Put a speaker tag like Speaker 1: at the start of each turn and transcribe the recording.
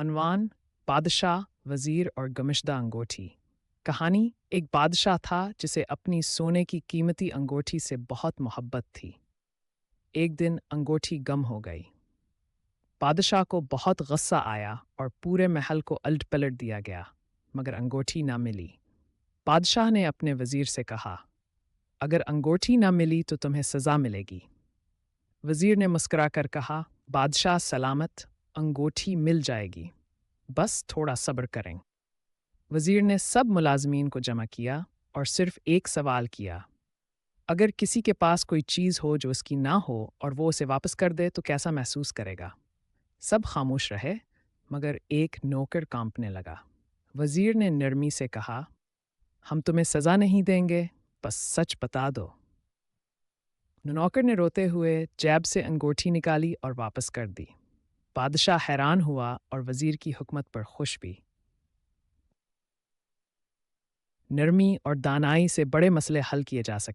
Speaker 1: عنوان: بادشاہ، وزیر اور گمشدہ انگوٹھی۔ کہانی: ایک بادشاہ تھا جسے اپنی سونے کی قیمتی انگوٹھی سے بہت محبت تھی۔ ایک دن انگوٹھی گم ہو گئی۔ بادشاہ کو بہت غصہ آیا اور پورے محل کو الٹ پلٹ دیا گیا، مگر انگوٹھی نہ ملی۔ بادشاہ نے اپنے وزیر سے کہا، اگر انگوٹھی نہ ملی تو تمہیں سزا ملے گی۔ وزیر نے مسکرا کر کہا، بادشاہ سلامت، انگوٹھی مل جائے گی، بس تھوڑا صبر کریں۔ وزیر نے سب ملازمین کو جمع کیا اور صرف ایک سوال کیا، اگر کسی کے پاس کوئی چیز ہو جو اس کی نہ ہو اور وہ اسے واپس کر دے تو کیسا محسوس کرے گا؟ سب خاموش رہے، مگر ایک نوکر کانپنے لگا۔ وزیر نے نرمی سے کہا، ہم تمہیں سزا نہیں دیں گے، بس سچ بتا دو۔ نوکر نے روتے ہوئے جیب سے انگوٹھی نکالی اور واپس کر دی۔ بادشاہ حیران ہوا اور وزیر کی حکمت پر خوش بھی۔ نرمی اور دانائی سے بڑے مسئلے حل کیے جا سکتے